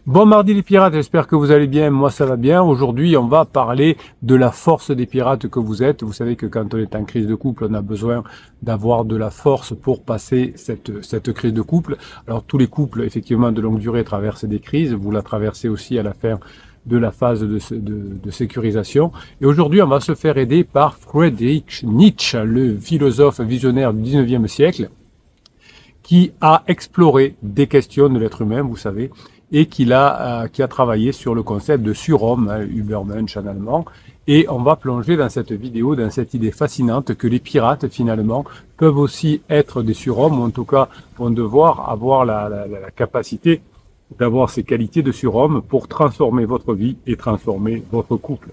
Bon mardi les pirates, j'espère que vous allez bien, moi ça va bien. Aujourd'hui on va parler de la force des pirates que vous êtes. Vous savez que quand on est en crise de couple, on a besoin d'avoir de la force pour passer cette crise de couple. Alors tous les couples effectivement de longue durée traversent des crises, vous la traversez aussi à la fin de la phase de sécurisation. Et aujourd'hui on va se faire aider par Friedrich Nietzsche, le philosophe visionnaire du 19e siècle, qui a exploré des questions de l'être humain, vous savez, et qui a travaillé sur le concept de surhomme, Übermensch en allemand. Et on va plonger dans cette vidéo, dans cette idée fascinante que les pirates, finalement, peuvent aussi être des surhommes, ou en tout cas vont devoir avoir la capacité d'avoir ces qualités de surhomme pour transformer votre vie et transformer votre couple.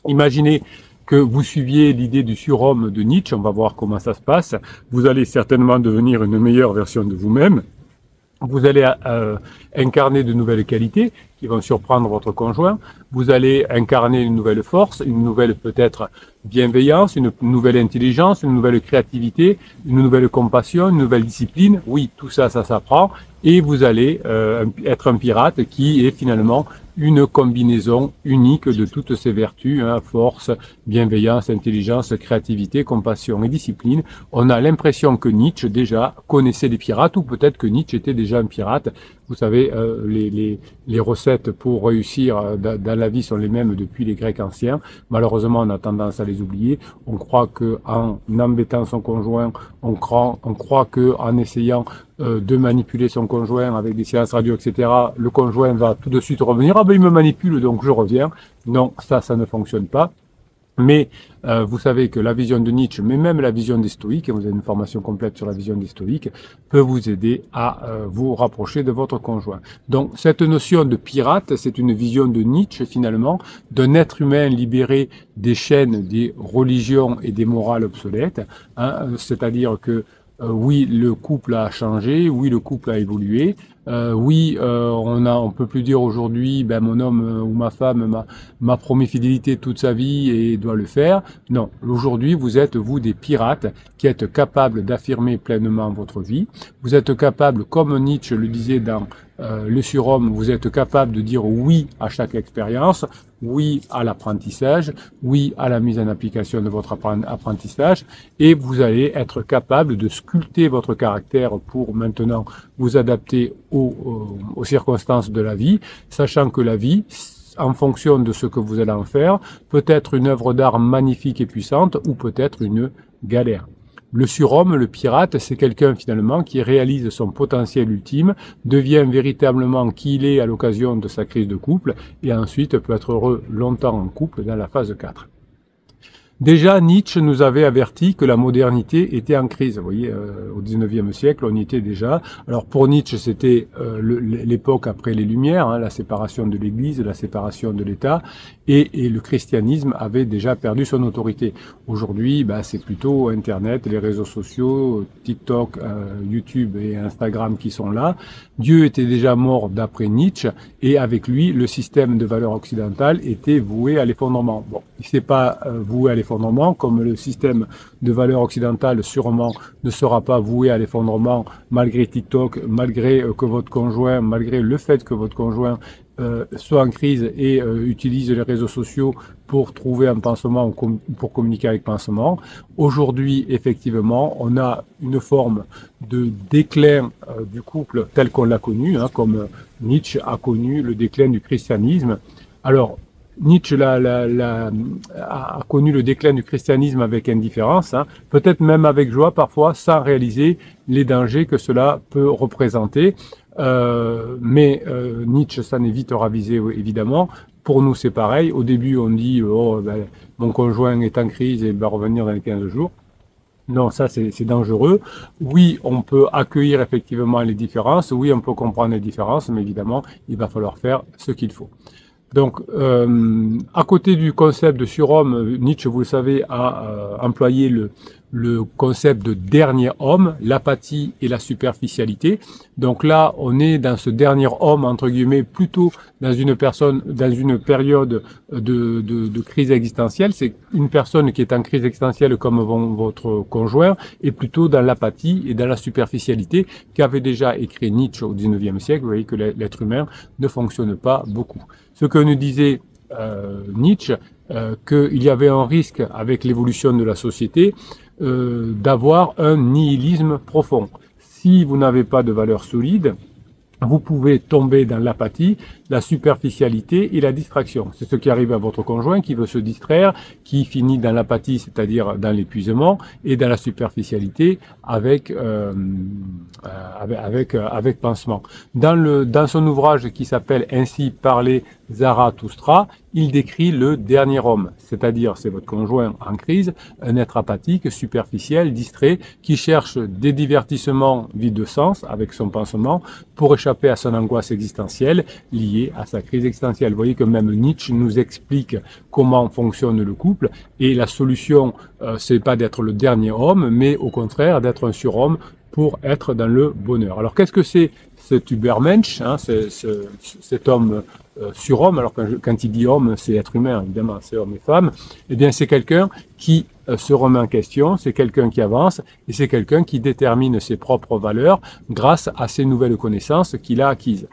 Imaginez que vous suiviez l'idée du surhomme de Nietzsche, on va voir comment ça se passe. Vous allez certainement devenir une meilleure version de vous-même. Vous allez incarner de nouvelles qualités qui vont surprendre votre conjoint. Vous allez incarner une nouvelle force, une nouvelle peut-être bienveillance, une nouvelle intelligence, une nouvelle créativité, une nouvelle compassion, une nouvelle discipline. Oui, tout ça, ça s'apprend. Et vous allez être un pirate qui est finalement une combinaison unique de toutes ces vertus, hein, force, bienveillance, intelligence, créativité, compassion et discipline. On a l'impression que Nietzsche déjà connaissait les pirates, ou peut-être que Nietzsche était déjà un pirate. Vous savez, les recettes pour réussir dans la vie sont les mêmes depuis les Grecs anciens. Malheureusement, on a tendance à les oublier. On croit que en embêtant son conjoint, on croit que en essayant de manipuler son conjoint avec des silences radio, etc., le conjoint va tout de suite revenir. Ah ben il me manipule, donc je reviens. Non, ça ne fonctionne pas. Mais vous savez que la vision de Nietzsche, mais même la vision des stoïques, vous avez une formation complète sur la vision des stoïques, peut vous aider à vous rapprocher de votre conjoint. Donc cette notion de pirate, c'est une vision de Nietzsche finalement, d'un être humain libéré des chaînes, des religions et des morales obsolètes, hein, c'est-à-dire que oui, le couple a changé, oui, le couple a évolué, oui, on peut plus dire aujourd'hui, ben mon homme ou ma femme m'a promis fidélité toute sa vie et doit le faire. Non, aujourd'hui, vous êtes vous des pirates qui êtes capables d'affirmer pleinement votre vie. Vous êtes capables, comme Nietzsche le disait dans le surhomme, vous êtes capable de dire oui à chaque expérience, oui à l'apprentissage, oui à la mise en application de votre apprentissage, et vous allez être capable de sculpter votre caractère pour maintenant vous adapter aux circonstances de la vie, sachant que la vie, en fonction de ce que vous allez en faire, peut être une œuvre d'art magnifique et puissante, ou peut-être une galère. Le surhomme, le pirate, c'est quelqu'un finalement qui réalise son potentiel ultime, devient véritablement qui il est à l'occasion de sa crise de couple, et ensuite peut être heureux longtemps en couple dans la phase 4. Déjà, Nietzsche nous avait averti que la modernité était en crise. Vous voyez, au 19e siècle, on y était déjà. Alors pour Nietzsche, c'était l'époque après les Lumières, hein, la séparation de l'Église, la séparation de l'État, et le christianisme avait déjà perdu son autorité. Aujourd'hui, c'est plutôt Internet, les réseaux sociaux, TikTok, YouTube et Instagram qui sont là. Dieu était déjà mort d'après Nietzsche, et avec lui, le système de valeurs occidentales était voué à l'effondrement. Bon, il s'est pas voué à l'effondrement, comme le système de valeurs occidentales sûrement ne sera pas voué à l'effondrement malgré TikTok, malgré que votre conjoint, malgré le fait que votre conjoint soit en crise et utilise les réseaux sociaux pour trouver un pansement ou pour communiquer avec pansement. Aujourd'hui, effectivement, on a une forme de déclin du couple tel qu'on l'a connu, hein, comme Nietzsche a connu le déclin du christianisme. Alors, Nietzsche a connu le déclin du christianisme avec indifférence, hein, peut-être même avec joie parfois, sans réaliser les dangers que cela peut représenter. Mais Nietzsche s'en est vite ravisé, évidemment. Pour nous, c'est pareil. Au début, on dit mon conjoint est en crise et il va revenir dans les 15 jours. Non, ça c'est dangereux. Oui, on peut accueillir effectivement les différences. Oui, on peut comprendre les différences, mais évidemment, il va falloir faire ce qu'il faut. Donc, à côté du concept de surhomme, Nietzsche, vous le savez, a employé le concept de dernier homme, l'apathie et la superficialité. Donc là, on est dans ce dernier homme, entre guillemets, plutôt dans une période de crise existentielle. C'est une personne qui est en crise existentielle comme votre conjoint, et plutôt dans l'apathie et dans la superficialité, qu'avait déjà écrit Nietzsche au XIXe siècle. Vous voyez que l'être humain ne fonctionne pas beaucoup. Ce que nous disait Nietzsche, qu'il y avait un risque avec l'évolution de la société d'avoir un nihilisme profond. Si vous n'avez pas de valeurs solides, vous pouvez tomber dans l'apathie, la superficialité et la distraction. C'est ce qui arrive à votre conjoint qui veut se distraire, qui finit dans l'apathie, c'est-à-dire dans l'épuisement, et dans la superficialité avec pansement. Dans son ouvrage qui s'appelle Ainsi parlait Zarathustra, il décrit le dernier homme, c'est-à-dire c'est votre conjoint en crise, un être apathique, superficiel, distrait, qui cherche des divertissements vides de sens avec son pansement pour échapper à son angoisse existentielle liée à sa crise existentielle. Vous voyez que même Nietzsche nous explique comment fonctionne le couple, et la solution, c'est pas d'être le dernier homme, mais au contraire d'être un surhomme pour être dans le bonheur. Alors qu'est-ce que c'est cet Übermensch, hein, cet homme surhomme? Alors quand il dit homme, c'est être humain, évidemment, c'est homme et femme. Eh bien, c'est quelqu'un qui se remet en question, c'est quelqu'un qui avance, et c'est quelqu'un qui détermine ses propres valeurs grâce à ces nouvelles connaissances qu'il a acquises.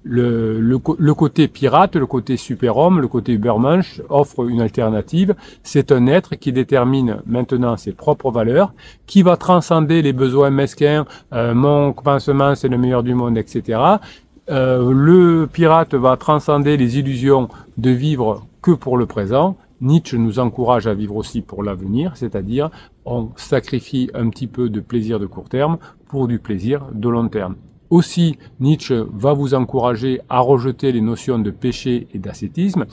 Le côté pirate, le côté superhomme, le côté Übermensch offre une alternative. C'est un être qui détermine maintenant ses propres valeurs, qui va transcender les besoins mesquins, mon pansement c'est le meilleur du monde, etc. Le pirate va transcender les illusions de vivre que pour le présent. Nietzsche nous encourage à vivre aussi pour l'avenir, c'est-à-dire on sacrifie un petit peu de plaisir de court terme pour du plaisir de long terme. Aussi, Nietzsche va vous encourager à rejeter les notions de péché et d'ascétisme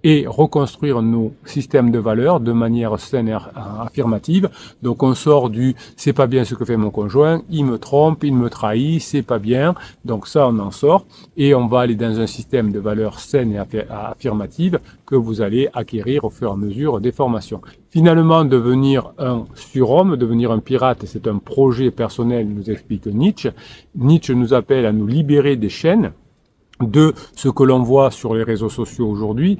et reconstruire nos systèmes de valeurs de manière saine et affirmative. Donc on sort du « c'est pas bien ce que fait mon conjoint, il me trompe, il me trahit, c'est pas bien ». Donc ça, on en sort et on va aller dans un système de valeurs saines et affirmatives que vous allez acquérir au fur et à mesure des formations. Finalement, devenir un surhomme, devenir un pirate, c'est un projet personnel, nous explique Nietzsche. Nietzsche nous appelle à nous libérer des chaînes de ce que l'on voit sur les réseaux sociaux aujourd'hui.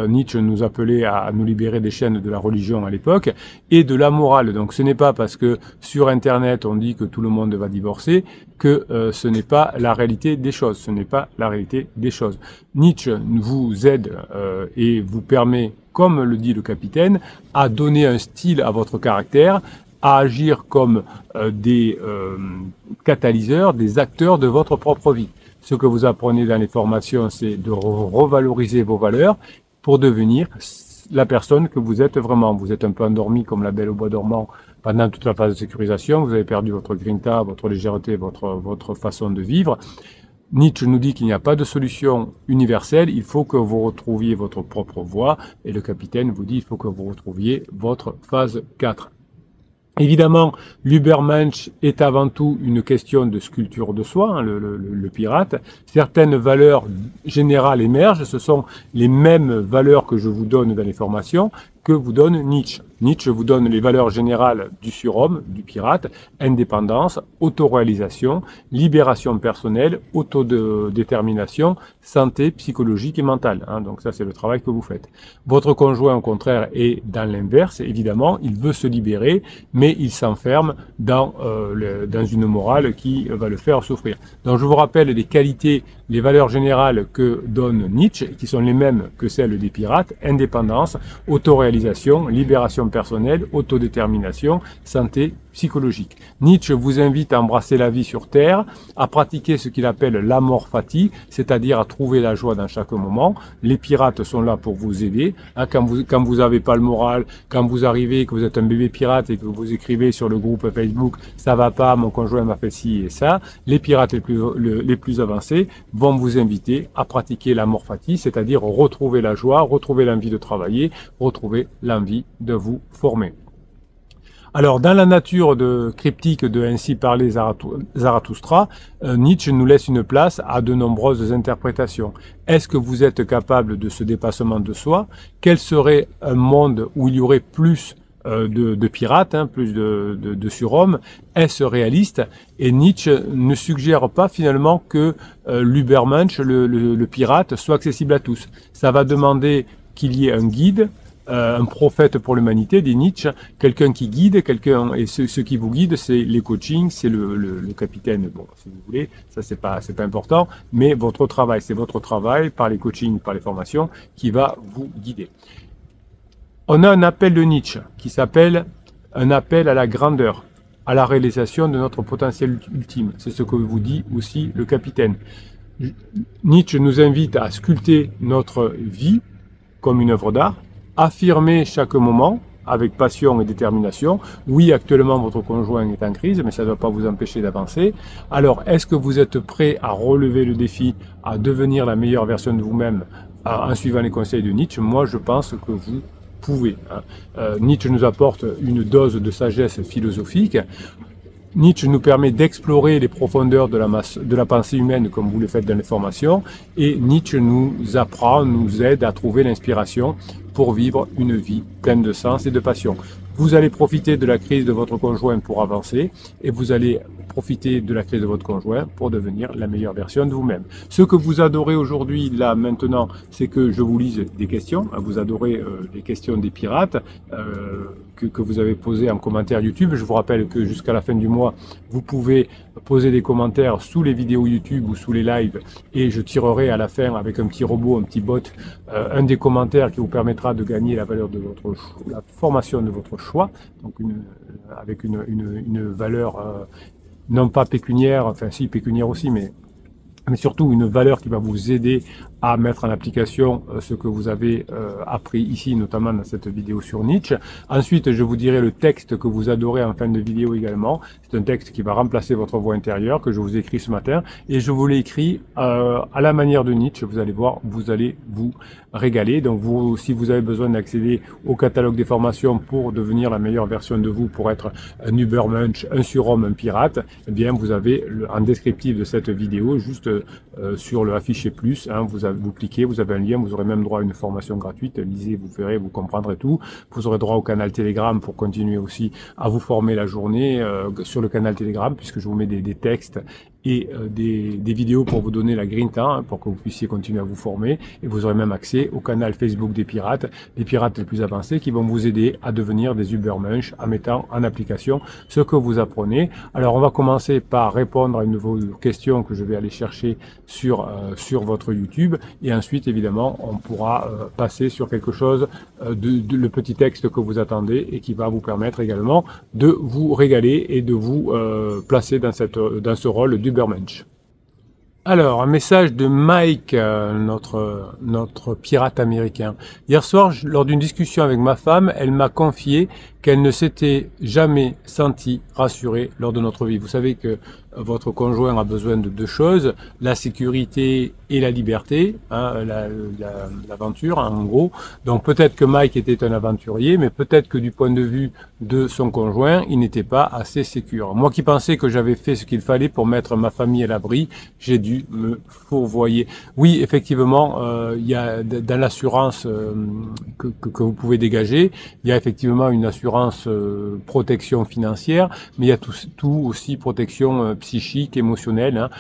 Nietzsche nous appelait à nous libérer des chaînes de la religion à l'époque et de la morale. Donc ce n'est pas parce que sur Internet on dit que tout le monde va divorcer que ce n'est pas la réalité des choses. Ce n'est pas la réalité des choses. Nietzsche vous aide et vous permet, comme le dit le capitaine, à donner un style à votre caractère, à agir comme des catalyseurs, des acteurs de votre propre vie. Ce que vous apprenez dans les formations, c'est de revaloriser vos valeurs pour devenir la personne que vous êtes vraiment. Vous êtes un peu endormi comme la Belle au bois dormant pendant toute la phase de sécurisation. Vous avez perdu votre grinta, votre légèreté, votre façon de vivre. Nietzsche nous dit qu'il n'y a pas de solution universelle, il faut que vous retrouviez votre propre voie. Et le capitaine vous dit qu'il faut que vous retrouviez votre phase 4. Évidemment, l'Übermensch est avant tout une question de sculpture de soi, hein, le pirate. Certaines valeurs générales émergent, ce sont les mêmes valeurs que je vous donne dans les formations, que vous donne Nietzsche. Nietzsche vous donne les valeurs générales du surhomme, du pirate, indépendance, autoréalisation, libération personnelle, autodétermination, santé psychologique et mentale. Hein, donc ça, c'est le travail que vous faites. Votre conjoint, au contraire, est dans l'inverse. Évidemment, il veut se libérer, mais il s'enferme dans une morale qui va le faire souffrir. Donc je vous rappelle les qualités, les valeurs générales que donne Nietzsche, qui sont les mêmes que celles des pirates: indépendance, autoréalisation, libération personnelle, autodétermination, santé psychologique. Nietzsche vous invite à embrasser la vie sur Terre, à pratiquer ce qu'il appelle l'amor fati, c'est-à-dire à trouver la joie dans chaque moment. Les pirates sont là pour vous aider. Hein, quand vous avez pas le moral, quand vous arrivez, que vous êtes un bébé pirate et que vous écrivez sur le groupe Facebook « ça va pas, mon conjoint m'a fait ci et ça », les pirates les plus avancés vont vous inviter à pratiquer l'amor fati, c'est-à-dire retrouver la joie, retrouver l'envie de travailler, retrouver l'envie de vous former. Alors, dans la nature cryptique de Ainsi parlait Zarathustra, Nietzsche nous laisse une place à de nombreuses interprétations. Est-ce que vous êtes capable de ce dépassement de soi? Quel serait un monde où il y aurait plus de pirates, hein, plus de surhommes. Est-ce réaliste? Et Nietzsche ne suggère pas finalement que l'Ubermensch, le pirate, soit accessible à tous. Ça va demander qu'il y ait un guide, un prophète pour l'humanité, dit Nietzsche, quelqu'un qui guide, et ce qui vous guide, c'est les coachings, c'est le capitaine, bon, si vous voulez, ça c'est pas important, mais votre travail, c'est votre travail, par les coachings, par les formations, qui va vous guider. On a un appel de Nietzsche, qui s'appelle un appel à la grandeur, à la réalisation de notre potentiel ultime. C'est ce que vous dit aussi le capitaine. Nietzsche nous invite à sculpter notre vie comme une œuvre d'art, affirmer chaque moment avec passion et détermination. Oui, actuellement, votre conjoint est en crise, mais ça ne doit pas vous empêcher d'avancer. Alors, est-ce que vous êtes prêt à relever le défi, à devenir la meilleure version de vous-même en suivant les conseils de Nietzsche? Moi, je pense que vous pouvez. Nietzsche nous apporte une dose de sagesse philosophique. Nietzsche nous permet d'explorer les profondeurs de la pensée humaine comme vous le faites dans les formations, et Nietzsche nous apprend, nous aide à trouver l'inspiration pour vivre une vie pleine de sens et de passion. Vous allez profiter de la crise de votre conjoint pour avancer, et vous allez profiter de la crise de votre conjoint pour devenir la meilleure version de vous-même. Ce que vous adorez aujourd'hui, là, maintenant, c'est que je vous lise des questions. Vous adorez les questions des pirates que vous avez posées en commentaire YouTube. Je vous rappelle que jusqu'à la fin du mois, vous pouvez poser des commentaires sous les vidéos YouTube ou sous les lives, et je tirerai à la fin, avec un petit robot, un petit bot, un des commentaires qui vous permettra de gagner la valeur de la formation de votre choix, donc avec une valeur non pas pécuniaire, enfin si pécuniaire aussi, mais surtout une valeur qui va vous aider à mettre en application ce que vous avez appris ici, notamment dans cette vidéo sur Nietzsche. Ensuite, je vous dirai le texte que vous adorez en fin de vidéo également. C'est un texte qui va remplacer votre voix intérieure, que je vous ai écrit ce matin, et je vous l'ai écrit à la manière de Nietzsche. Vous allez voir, vous allez vous régaler. Donc vous, si vous avez besoin d'accéder au catalogue des formations pour devenir la meilleure version de vous, pour être un Ubermensch, un surhomme, un pirate, eh bien vous avez en descriptif de cette vidéo, juste sur le afficher plus, hein, vous cliquez, vous avez un lien, vous aurez même droit à une formation gratuite. Lisez, vous verrez, vous comprendrez tout. Vous aurez droit au canal Telegram pour continuer aussi à vous former la journée sur le canal Telegram, puisque je vous mets des textes et des vidéos pour vous donner la grinta, hein, pour que vous puissiez continuer à vous former. Et vous aurez même accès au canal Facebook des pirates, les pirates les plus avancés, qui vont vous aider à devenir des Ubermensch en mettant en application ce que vous apprenez. Alors on va commencer par répondre à une de vos questions que je vais aller chercher sur votre YouTube, et ensuite évidemment on pourra passer sur quelque chose le petit texte que vous attendez, et qui va vous permettre également de vous régaler et de vous placer dans ce rôle d'Ubermensch. Alors, un message de Mike, notre pirate américain. Hier soir, lors d'une discussion avec ma femme, elle m'a confié qu'elle ne s'était jamais sentie rassurée lors de notre vie. Vous savez que votre conjoint a besoin de deux choses, la sécurité et la liberté, hein, l'aventure en gros. Donc peut-être que Mike était un aventurier, mais peut-être que du point de vue de son conjoint, il n'était pas assez sécure. Moi qui pensais que j'avais fait ce qu'il fallait pour mettre ma famille à l'abri, j'ai dû me fourvoyer. Oui, effectivement, il y a dans l'assurance que vous pouvez dégager, il y a effectivement une assurance protection financière, mais il y a tout aussi protection psychique, émotionnelle. Hein.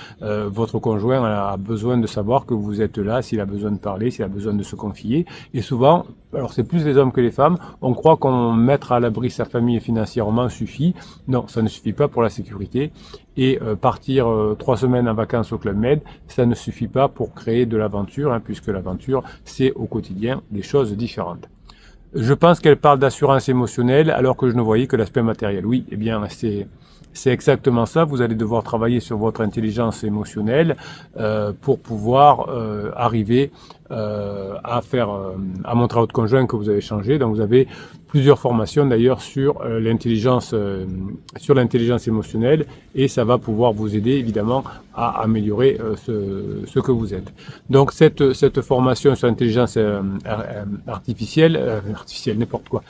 Votre conjoint a besoin de savoir que vous êtes là, s'il a besoin de parler, s'il a besoin de se confier. Et souvent, alors c'est plus les hommes que les femmes, on croit qu'on mettre à l'abri sa famille financièrement suffit. Non, ça ne suffit pas pour la sécurité. Et partir 3 semaines en vacances au Club Med, ça ne suffit pas pour créer de l'aventure, hein, puisque l'aventure, c'est au quotidien des choses différentes. Je pense qu'elle parle d'assurance émotionnelle alors que je ne voyais que l'aspect matériel. Oui, eh bien c'est exactement ça. Vous allez devoir travailler sur votre intelligence émotionnelle pour pouvoir arriver à montrer à votre conjoint que vous avez changé. Donc vous avez plusieurs formations d'ailleurs sur l'intelligence émotionnelle, et ça va pouvoir vous aider évidemment à améliorer ce que vous êtes. Donc cette formation sur l'intelligence artificielle n'importe quoi.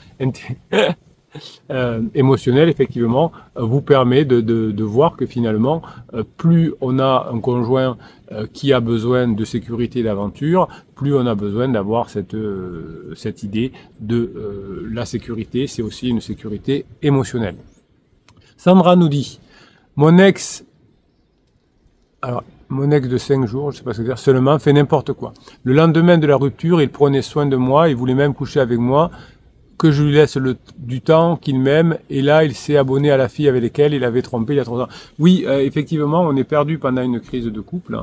émotionnel, effectivement, vous permet de voir que finalement, plus on a un conjoint qui a besoin de sécurité et d'aventure, plus on a besoin d'avoir cette idée de la sécurité. C'est aussi une sécurité émotionnelle. Sandra nous dit, mon ex de 5 jours, je sais pas ce que dire, seulement fait n'importe quoi. Le lendemain de la rupture, il prenait soin de moi, il voulait même coucher avec moi, que je lui laisse du temps, qu'il m'aime, et là, il s'est abonné à la fille avec laquelle il avait trompé il y a 3 ans. Oui, effectivement, on est perdu pendant une crise de couple,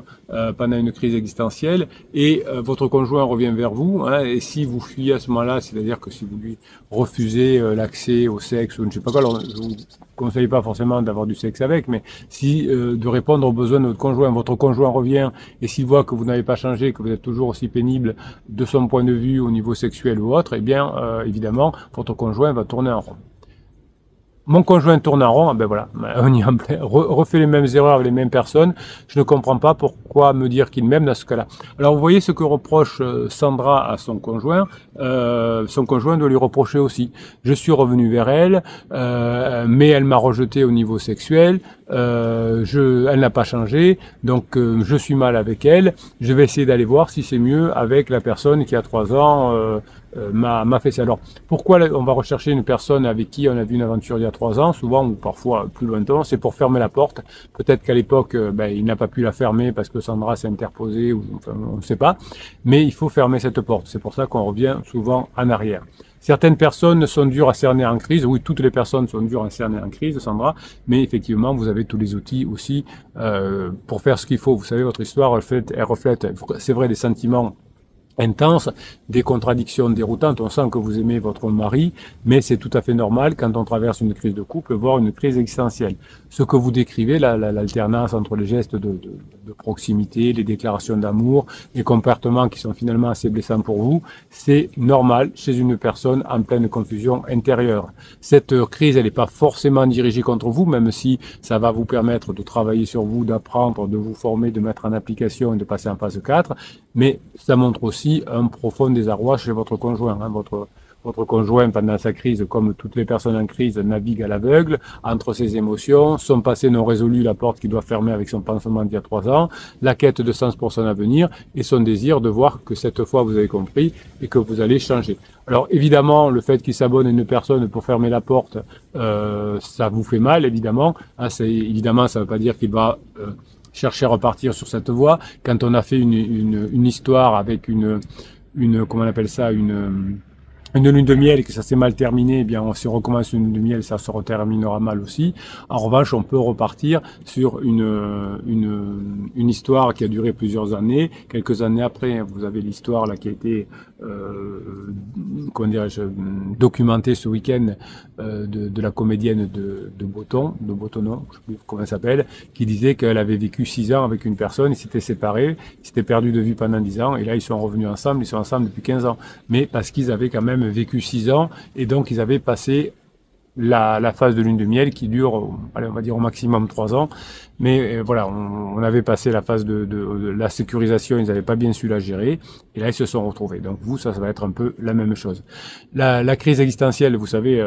pendant une crise existentielle, et votre conjoint revient vers vous, hein, et si vous fuyez à ce moment-là, c'est-à-dire que si vous lui refusez l'accès au sexe, ou je ne sais pas quoi, alors je vous conseille pas forcément d'avoir du sexe avec, mais si de répondre aux besoins de votre conjoint revient, et s'il voit que vous n'avez pas changé, que vous êtes toujours aussi pénible de son point de vue au niveau sexuel ou autre, eh bien, évidemment, votre conjoint va tourner en rond. Mon conjoint tourne en rond, ben voilà, on y refait les mêmes erreurs avec les mêmes personnes. Je ne comprends pas pourquoi me dire qu'il m'aime dans ce cas-là. Alors vous voyez ce que reproche Sandra à son conjoint doit lui reprocher aussi. Je suis revenu vers elle, mais elle m'a rejeté au niveau sexuel. Elle n'a pas changé, donc je suis mal avec elle. Je vais essayer d'aller voir si c'est mieux avec la personne qui a 3 ans m'a fait ça. Alors, pourquoi on va rechercher une personne avec qui on a vu une aventure il y a 3 ans, souvent ou parfois plus lointain, c'est pour fermer la porte. Peut-être qu'à l'époque, il n'a pas pu la fermer parce que Sandra s'est interposée, ou enfin, on ne sait pas. Mais il faut fermer cette porte. C'est pour ça qu'on revient souvent en arrière. Certaines personnes sont dures à cerner en crise. Oui, toutes les personnes sont dures à cerner en crise, Sandra. Mais effectivement, vous avez tous les outils aussi pour faire ce qu'il faut. Vous savez, votre histoire, elle reflète, c'est vrai, des sentiments intense, des contradictions déroutantes. On sent que vous aimez votre mari, mais c'est tout à fait normal quand on traverse une crise de couple, voire une crise existentielle. Ce que vous décrivez, l'alternance entre les gestes de proximité, les déclarations d'amour, les comportements qui sont finalement assez blessants pour vous, c'est normal chez une personne en pleine confusion intérieure. Cette crise, elle n'est pas forcément dirigée contre vous, même si ça va vous permettre de travailler sur vous, d'apprendre, de vous former, de mettre en application et de passer en phase 4, mais ça montre aussi un profond désarroi chez votre conjoint. Votre conjoint, pendant sa crise, comme toutes les personnes en crise, navigue à l'aveugle entre ses émotions, son passé non résolu, la porte qu'il doit fermer avec son pansement d'il y a 3 ans, la quête de sens pour son avenir et son désir de voir que cette fois vous avez compris et que vous allez changer. Alors évidemment, le fait qu'il s'abonne à une personne pour fermer la porte, ça vous fait mal, évidemment. Évidemment, ça ne veut pas dire qu'il va chercher à repartir sur cette voie. Quand on a fait une histoire avec comment on appelle ça, une lune de miel et que ça s'est mal terminé, eh bien, si on recommence une lune de miel, ça se terminera mal aussi. En revanche, on peut repartir sur une histoire qui a duré plusieurs années. Quelques années après, vous avez l'histoire là qui a été, documentée ce week-end de la comédienne de Bottonon, je sais plus comment elle s'appelle, qui disait qu'elle avait vécu 6 ans avec une personne, ils s'étaient séparés, ils s'étaient perdus de vue pendant 10 ans, et là ils sont revenus ensemble, ils sont ensemble depuis 15 ans. Mais parce qu'ils avaient quand même vécu 6 ans, et donc ils avaient passé la phase de lune de miel qui dure, allez, on va dire au maximum 3 ans. Mais voilà, on avait passé la phase de la sécurisation, ils n'avaient pas bien su la gérer, et là ils se sont retrouvés. Donc vous, ça va être un peu la même chose. La crise existentielle, vous savez,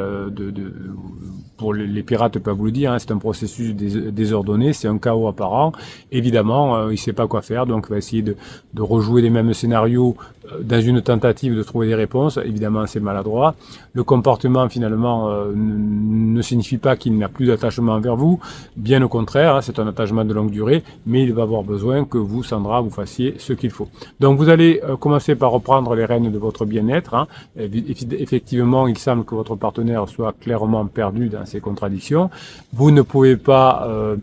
pour les pirates peuvent vous le dire, hein, c'est un processus désordonné, c'est un chaos apparent. Évidemment, il sait pas quoi faire, donc il va essayer de rejouer les mêmes scénarios dans une tentative de trouver des réponses. Évidemment, c'est maladroit. Le comportement, finalement, ne signifie pas qu'il n'a plus d'attachement envers vous. Bien au contraire, hein, c'est un attachement de longue durée, mais il va avoir besoin que vous, Sandra, vous fassiez ce qu'il faut. Donc vous allez commencer par reprendre les rênes de votre bien-être. Hein. Effectivement, il semble que votre partenaire soit clairement perdu dans ses contradictions. Vous ne pouvez pas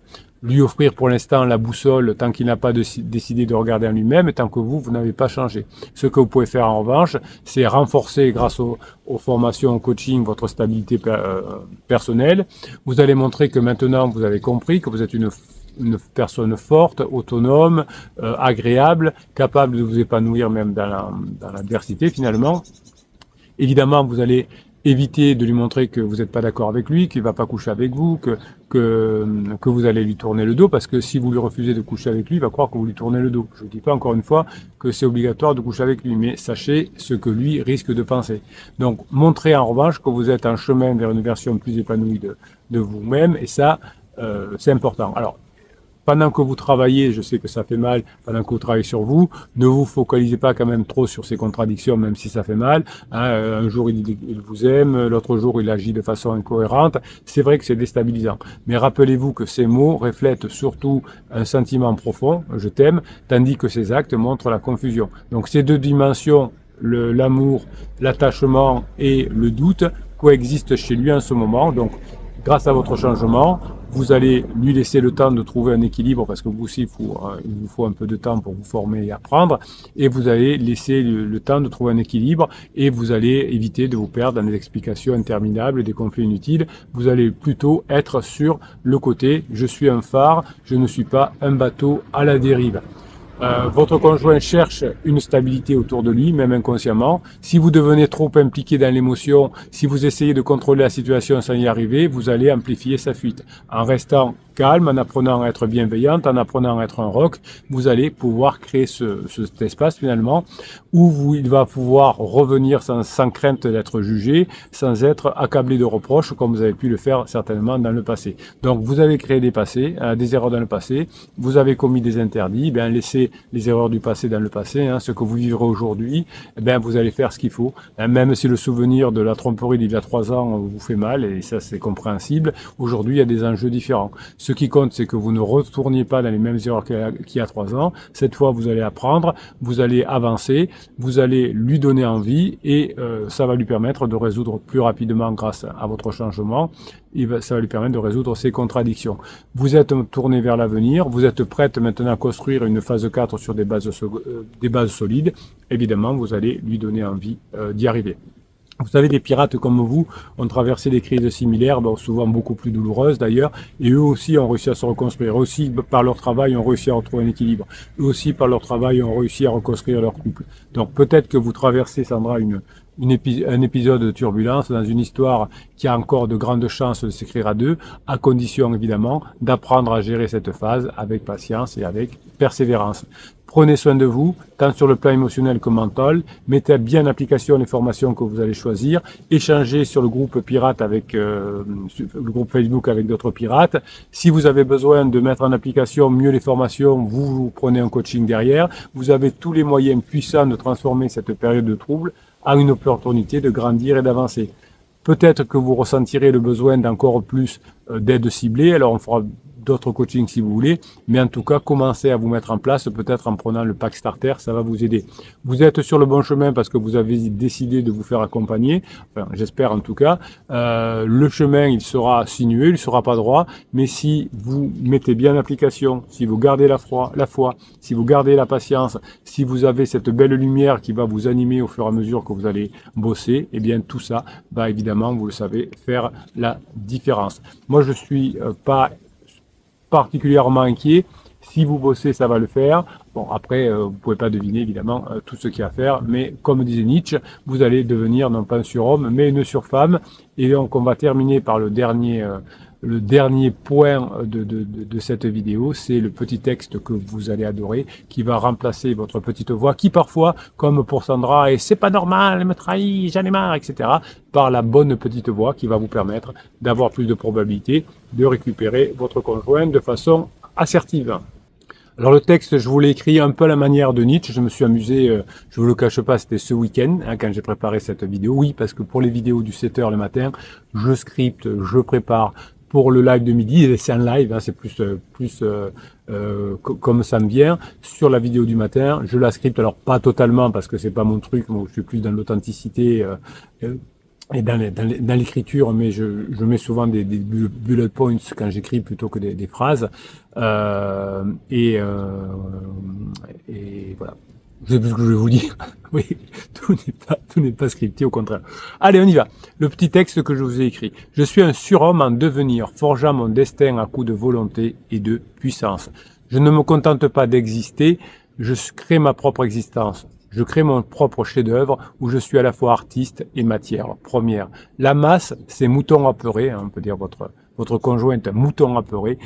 lui offrir pour l'instant la boussole tant qu'il n'a pas décidé de regarder en lui-même, tant que vous n'avez pas changé. Ce que vous pouvez faire en revanche, c'est renforcer grâce aux formations, au coaching, votre stabilité personnelle. Vous allez montrer que maintenant vous avez compris que vous êtes une personne forte, autonome, agréable, capable de vous épanouir même dans l'adversité finalement. Évidemment, vous allez évitez de lui montrer que vous n'êtes pas d'accord avec lui, qu'il va pas coucher avec vous, que vous allez lui tourner le dos, parce que si vous lui refusez de coucher avec lui, il va croire que vous lui tournez le dos. Je ne dis pas encore une fois que c'est obligatoire de coucher avec lui, mais sachez ce que lui risque de penser. Donc, montrez en revanche que vous êtes en chemin vers une version plus épanouie de vous-même, et ça, c'est important. Alors, pendant que vous travaillez, je sais que ça fait mal, pendant que vous travaillez sur vous, ne vous focalisez pas quand même trop sur ces contradictions, même si ça fait mal. Hein, un jour, il vous aime, l'autre jour, il agit de façon incohérente. C'est vrai que c'est déstabilisant. Mais rappelez-vous que ces mots reflètent surtout un sentiment profond, je t'aime, tandis que ces actes montrent la confusion. Donc ces deux dimensions, l'amour, l'attachement et le doute, coexistent chez lui en ce moment. Donc, grâce à votre changement, vous allez lui laisser le temps de trouver un équilibre, parce que vous aussi, il vous faut un peu de temps pour vous former et apprendre, et vous allez laisser le temps de trouver un équilibre, et vous allez éviter de vous perdre dans des explications interminables, des conflits inutiles. Vous allez plutôt être sur le côté « je suis un phare, je ne suis pas un bateau à la dérive ». Votre conjoint cherche une stabilité autour de lui, même inconsciemment. Si vous devenez trop impliqué dans l'émotion, si vous essayez de contrôler la situation sans y arriver, vous allez amplifier sa fuite. En restant calme, en apprenant à être bienveillante, en apprenant à être un roc, vous allez pouvoir créer cet espace finalement où il va pouvoir revenir sans crainte d'être jugé, sans être accablé de reproches comme vous avez pu le faire certainement dans le passé. Donc vous avez créé des erreurs dans le passé, vous avez commis des interdits, bien laissez les erreurs du passé dans le passé, hein, ce que vous vivrez aujourd'hui, vous allez faire ce qu'il faut, même si le souvenir de la tromperie d'il y a 3 ans vous fait mal, et ça c'est compréhensible. Aujourd'hui il y a des enjeux différents. Ce qui compte, c'est que vous ne retourniez pas dans les mêmes erreurs qu'il y a 3 ans. Cette fois, vous allez apprendre, vous allez avancer, vous allez lui donner envie, et ça va lui permettre de résoudre plus rapidement grâce à votre changement. Ça va lui permettre de résoudre ces contradictions. Vous êtes tourné vers l'avenir, vous êtes prête maintenant à construire une phase 4 sur des bases solides. Évidemment, vous allez lui donner envie d'y arriver. Vous savez, des pirates comme vous ont traversé des crises similaires, souvent beaucoup plus douloureuses d'ailleurs, et eux aussi ont réussi à se reconstruire. Eux aussi, par leur travail, ont réussi à retrouver un équilibre. Eux aussi, par leur travail, ont réussi à reconstruire leur couple. Donc peut-être que vous traversez, Sandra, un épisode de turbulence dans une histoire qui a encore de grandes chances de s'écrire à deux, à condition évidemment d'apprendre à gérer cette phase avec patience et avec persévérance. Prenez soin de vous, tant sur le plan émotionnel que mental. Mettez bien en application les formations que vous allez choisir. Échangez sur le groupe pirate avec le groupe Facebook avec d'autres pirates. Si vous avez besoin de mettre en application mieux les formations, vous prenez un coaching derrière. Vous avez tous les moyens puissants de transformer cette période de trouble en une opportunité de grandir et d'avancer. Peut-être que vous ressentirez le besoin d'encore plus d'aide ciblée. Alors on fera d'autres coachings si vous voulez, mais en tout cas, commencez à vous mettre en place, peut-être en prenant le pack starter, ça va vous aider. Vous êtes sur le bon chemin parce que vous avez décidé de vous faire accompagner, enfin, j'espère en tout cas. Le chemin, il sera sinueux, il ne sera pas droit, mais si vous mettez bien en application, si vous gardez la foi, si vous gardez la patience, si vous avez cette belle lumière qui va vous animer au fur et à mesure que vous allez bosser, eh bien tout ça va évidemment, vous le savez, faire la différence. Moi, je suis pas particulièrement inquiet. Si vous bossez, ça va le faire. Bon, après, vous pouvez pas deviner évidemment tout ce qu'il y a à faire, mais comme disait Nietzsche, vous allez devenir non pas un surhomme, mais une surfemme. Et donc, on va terminer par le dernier point de cette vidéo, c'est le petit texte que vous allez adorer, qui va remplacer votre petite voix, qui parfois, comme pour Sandra, et c'est pas normal, elle me trahit, j'en ai marre, etc., par la bonne petite voix qui va vous permettre d'avoir plus de probabilité de récupérer votre conjoint de façon assertive. Alors le texte, je vous l'ai écrit un peu à la manière de Nietzsche, je me suis amusé, je vous le cache pas, c'était ce week-end quand j'ai préparé cette vidéo. Oui, parce que pour les vidéos du 7h le matin, je scripte, je prépare. Pour le live de midi, c'est un live, c'est plus comme ça me vient. Sur la vidéo du matin, je la scripte, alors pas totalement parce que c'est pas mon truc, moi je suis plus dans l'authenticité et dans l'écriture, mais je mets souvent des bullet points quand j'écris plutôt que des phrases. Et voilà. Je sais plus ce que je vais vous dire. Oui, tout n'est pas scripté, au contraire. Allez, on y va. Le petit texte que je vous ai écrit. Je suis un surhomme en devenir, forgeant mon destin à coups de volonté et de puissance. Je ne me contente pas d'exister, je crée ma propre existence. Je crée mon propre chef-d'œuvre où je suis à la fois artiste et matière première. La masse, c'est mouton apeuré, hein, on peut dire votre conjoint est un mouton apeuré,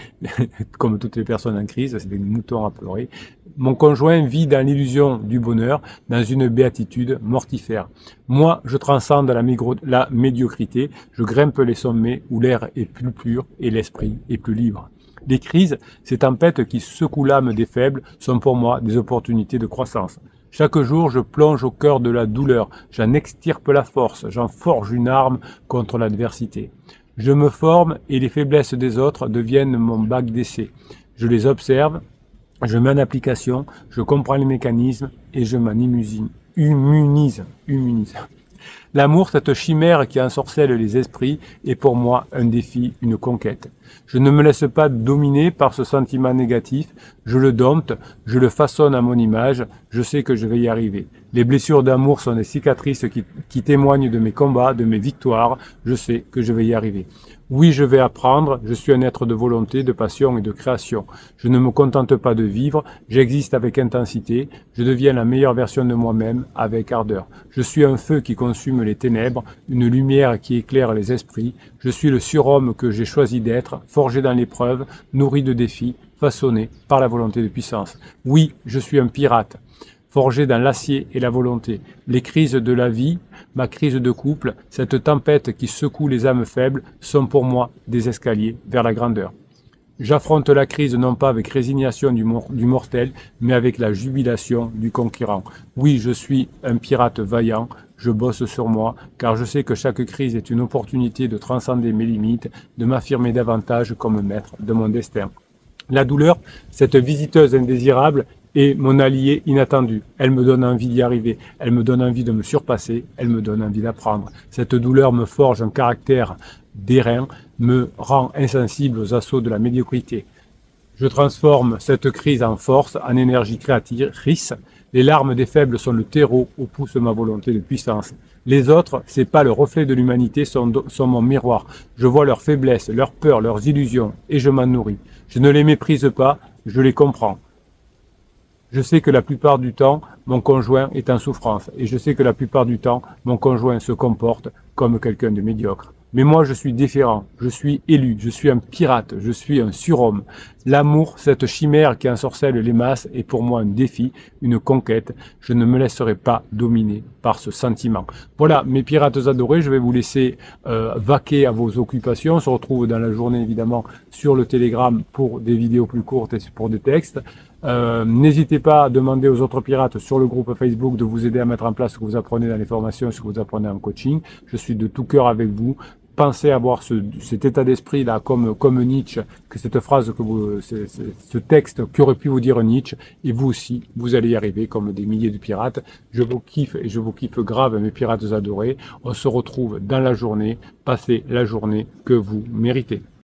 comme toutes les personnes en crise, c'est des moutons apeurés. Mon conjoint vit dans l'illusion du bonheur, dans une béatitude mortifère. Moi, je transcende la médiocrité, je grimpe les sommets où l'air est plus pur et l'esprit est plus libre. Les crises, ces tempêtes qui secouent l'âme des faibles, sont pour moi des opportunités de croissance. Chaque jour, je plonge au cœur de la douleur, j'en extirpe la force, j'en forge une arme contre l'adversité. Je me forme et les faiblesses des autres deviennent mon bac d'essai. Je les observe, je mets en application, je comprends les mécanismes et je m'en immunise. L'amour, cette chimère qui ensorcelle les esprits, est pour moi un défi, une conquête. Je ne me laisse pas dominer par ce sentiment négatif, je le dompte, je le façonne à mon image, je sais que je vais y arriver. Les blessures d'amour sont des cicatrices qui témoignent de mes combats, de mes victoires, je sais que je vais y arriver. Oui, je vais apprendre, je suis un être de volonté, de passion et de création. Je ne me contente pas de vivre, j'existe avec intensité, je deviens la meilleure version de moi-même avec ardeur. Je suis un feu qui consume les ténèbres, une lumière qui éclaire les esprits, je suis le surhomme que j'ai choisi d'être, forgé dans l'épreuve, nourri de défis, façonné par la volonté de puissance. Oui, je suis un pirate, forgé dans l'acier et la volonté. Les crises de la vie, ma crise de couple, cette tempête qui secoue les âmes faibles, sont pour moi des escaliers vers la grandeur. J'affronte la crise non pas avec résignation du mortel, mais avec la jubilation du conquérant. Oui, je suis un pirate vaillant, je bosse sur moi, car je sais que chaque crise est une opportunité de transcender mes limites, de m'affirmer davantage comme maître de mon destin. La douleur, cette visiteuse indésirable, est mon allié inattendu. Elle me donne envie d'y arriver, elle me donne envie de me surpasser, elle me donne envie d'apprendre. Cette douleur me forge un caractère d'airain, me rend insensible aux assauts de la médiocrité. Je transforme cette crise en force, en énergie créatrice. Les larmes des faibles sont le terreau où pousse ma volonté de puissance. Les autres, c'est pas le reflet de l'humanité, sont mon miroir. Je vois leurs faiblesses, leurs peurs, leurs illusions, et je m'en nourris. Je ne les méprise pas, je les comprends. Je sais que la plupart du temps, mon conjoint est en souffrance, et je sais que la plupart du temps, mon conjoint se comporte comme quelqu'un de médiocre. Mais moi, je suis différent, je suis élu, je suis un pirate, je suis un surhomme. L'amour, cette chimère qui ensorcelle les masses, est pour moi un défi, une conquête. Je ne me laisserai pas dominer par ce sentiment. Voilà, mes pirates adorés, je vais vous laisser vaquer à vos occupations. On se retrouve dans la journée, évidemment, sur le Telegram pour des vidéos plus courtes et pour des textes. N'hésitez pas à demander aux autres pirates sur le groupe Facebook de vous aider à mettre en place ce que vous apprenez dans les formations, ce que vous apprenez en coaching. Je suis de tout cœur avec vous. Pensez à avoir cet état d'esprit là comme Nietzsche, que cette phrase, ce texte qu'aurait pu vous dire Nietzsche, et vous aussi, vous allez y arriver comme des milliers de pirates. Je vous kiffe et je vous kiffe grave, mes pirates adorés. On se retrouve dans la journée. Passez la journée que vous méritez.